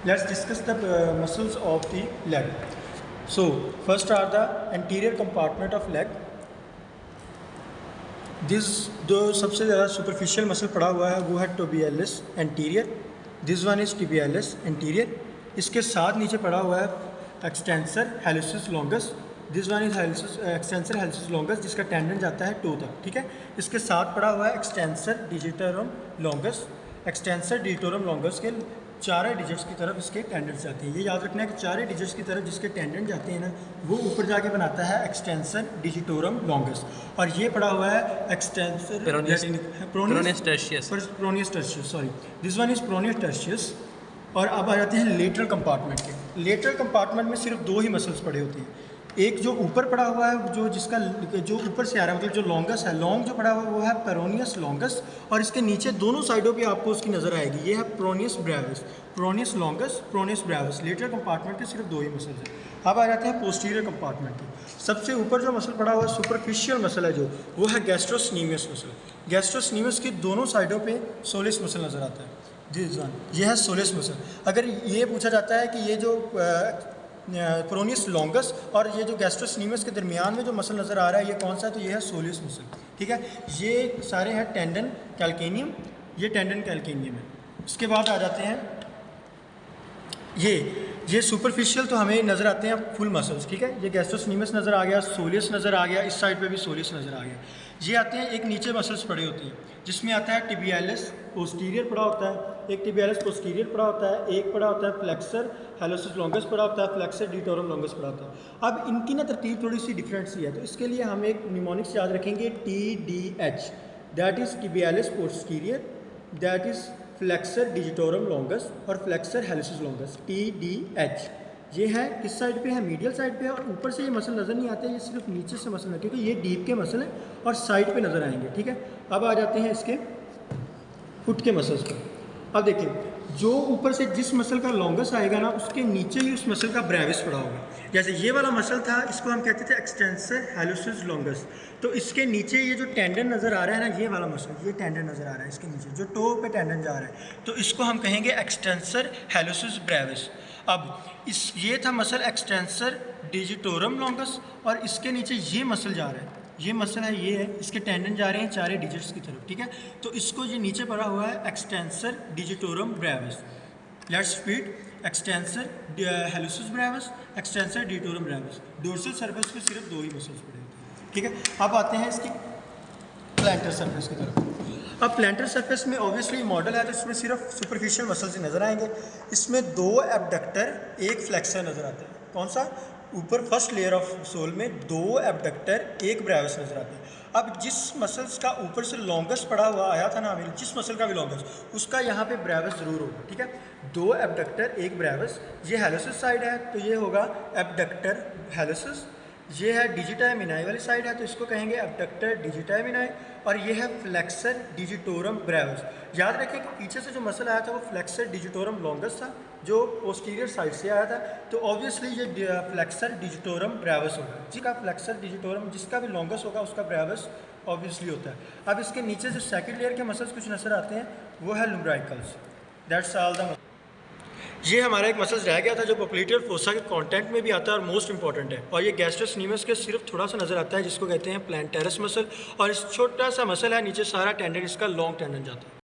Let's discuss the muscles of the leg. So first are the anterior compartment of leg. This जो सबसे ज़्यादा superficial muscle पड़ा हुआ है वो है tibialis anterior. This one is tibialis anterior. इसके साथ नीचे पड़ा हुआ है extensor hallucis longus. This one is extensor hallucis longus जिसका टेंडन जाता है टो तक, ठीक है। इसके साथ पड़ा हुआ है extensor digitorum longus. Extensor digitorum longus के चारों डिजिट्स की तरफ इसके टेंडेंट्स जाते हैं। ये याद रखना है कि चारों डिजिट्स की तरफ जिसके टेंडेंट जाते हैं ना, वो ऊपर जाके बनाता है एक्सटेंसर डिजिटोरम लॉन्गस। और ये पड़ा हुआ है extensor peroneus tertius, sorry, this one is peroneus tertius. और अब आ जाते हैं लेटरल कंपार्टमेंट के। लेटरल कंपार्टमेंट में सिर्फ दो ही मसल्स पड़े होते हैं। एक जो ऊपर पड़ा हुआ है, जो ऊपर से आ रहा है, मतलब जो लॉन्गस है, लॉन्ग जो पड़ा हुआ है वो है पेरोनियस लॉन्गस। और इसके नीचे दोनों साइडों पे आपको उसकी नज़र आएगी, ये है peroneus brevis, peroneus longus, peroneus brevis. Lateral compartment के सिर्फ दो ही मसल्स हैं। अब आ जाते हैं पोस्टीरियर कंपार्टमेंट के। सबसे ऊपर जो मसल पड़ा हुआ है, सुपरफिशियल मसल है जो, वो है गैस्ट्रोस्नीमियस मसल। गैस्ट्रोस्नीमियस की दोनों साइडों पर सोलिस मसल नज़र आता है। दिस वन, ये है सोलिस मसल। अगर ये पूछा जाता है कि ये जो प्रोनियस लॉन्गस और ये जो गैस्ट्रोस्नीमियस के दरमियान में जो मसल नज़र आ रहा है, ये कौन सा है? तो ये है सोलिस मसल, ठीक है। ये सारे हैं टेंडन कैल्केनियम, ये टेंडन कैल्केनियम है। उसके बाद आ जाते हैं ये सुपरफिशियल, तो हमें नज़र आते हैं फुल मसल्स, ठीक है। ये गैस्ट्रोस्नीमियस नज़र आ गया, सोलिस नज़र आ गया, इस साइड पे भी सोलिस नज़र आ गया। ये आते हैं, एक नीचे मसल्स पड़े होती हैं जिसमें आता है टिबियालिस पोस्टीरियर पड़ा होता है, एक टिबियालिस पोस्टीरियर पड़ा होता है, एक पड़ा होता है फ्लेक्सर हैलोसिस लॉन्गस पड़ा होता है, फ्लेक्सर डिटोरम लॉन्गस पड़ा होता है। अब इनकी ना तरतीब थोड़ी सी डिफरेंट सी है, तो इसके लिए हम एक निमोनिक्स याद रखेंगे, TDH, that is tibialis posterior, that is flexor digitorum longus और फ्लेक्सर हैलोसिस लॉन्गस, TDH। ये है किस साइड पे है? मीडियल साइड पे है। और ऊपर से ये मसल नज़र नहीं आते, ये सिर्फ नीचे से मसल है, क्योंकि ये डीप के मसल हैं और साइड पे नज़र आएंगे, ठीक है। अब आ जाते हैं इसके फुट के मसल्स पर। अब देखिए, जो ऊपर से जिस मसल का लॉन्गस आएगा ना, उसके नीचे ही उस मसल का ब्रेविस पड़ा होगा। जैसे ये वाला मसल था, इसको हम कहते थे एक्सटेंसर हैलोसिस लॉन्गस। तो इसके नीचे ये जो टेंडन नज़र आ रहा है ना, ये वाला मसल, ये टेंडन नज़र आ रहा है इसके नीचे, जो टो पे टेंडन जा रहा है, तो इसको हम कहेंगे एक्सटेंसर हैलोसिस ब्रेविस। अब ये था मसल एक्सटेंसर डिजिटोरम लॉन्गस, और इसके नीचे ये मसल जा रहा है, ये मसल है, ये है, इसके टेंडन जा रहे हैं चारे डिजिट्स की तरफ, ठीक है। तो इसको ये नीचे पड़ा हुआ है extensor digitorum brevis. Let's repeat, extensor hallucis brevis, extensor digitorum brevis. Dorsal surface पे सिर्फ दो ही मसल्स पड़े होते हैं, ठीक है। अब आते हैं इसकी प्लांटर सर्फेस की तरफ। अब प्लांटर सर्फेस में ऑब्वियसली मॉडल है, तो इसमें सिर्फ सुपरफिशियल मसल्स ही नज़र आएंगे। इसमें दो एबडक्टर, एक फ्लेक्सर नज़र आता है। कौन सा? ऊपर फर्स्ट लेयर ऑफ सोल में दो एबडक्टर, एक ब्रेविस नज़र आता है। अब जिस मसल्स का ऊपर से लॉन्गस पड़ा हुआ आया था ना, जिस मसल का भी लॉन्गस, उसका यहाँ पे ब्रेविस ज़रूर होगा, ठीक है। दो एबडक्टर, एक ब्रेविस। ये हैलोसिस साइड है, तो ये होगा एबडक्टर हैलोसिस। ये है डिजिटामिनाई वाली साइड है, तो इसको कहेंगे एबडक्टर डिजिटामिनाई। और ये है फ्लेक्सर डिजिटोरम ब्रेविस। याद रखें कि पीछे से जो मसल आया था वो फ्लेक्सर डिजिटोरम लॉन्गस था, जो पोस्टीरियर साइड से आया था। तो ऑब्वियसली ये फ्लेक्सर डिजिटोरम ब्रेविस होगा। जिसका फ्लेक्सर डिजिटोरम, जिसका भी लॉन्गस होगा, उसका ब्रेविस ऑब्वियसली होता है। अब इसके नीचे जो सेकेंड लेयर के मसल्स कुछ नजर आते हैं, वो है लुम्ब्राइकल्स। That's all the. ये हमारा एक मसल्स रह गया था जो पोप्लिटेयर फोसा के कंटेंट में भी आता है और मोस्ट इंपॉर्टेंट है, और ये गैस्ट्रोस्नीमियस के सिर्फ थोड़ा सा नजर आता है, जिसको कहते हैं प्लांटेरस मसल। और इस छोटा सा मसल है, नीचे सारा टेंडन इसका लॉन्ग टेंडन जाता है।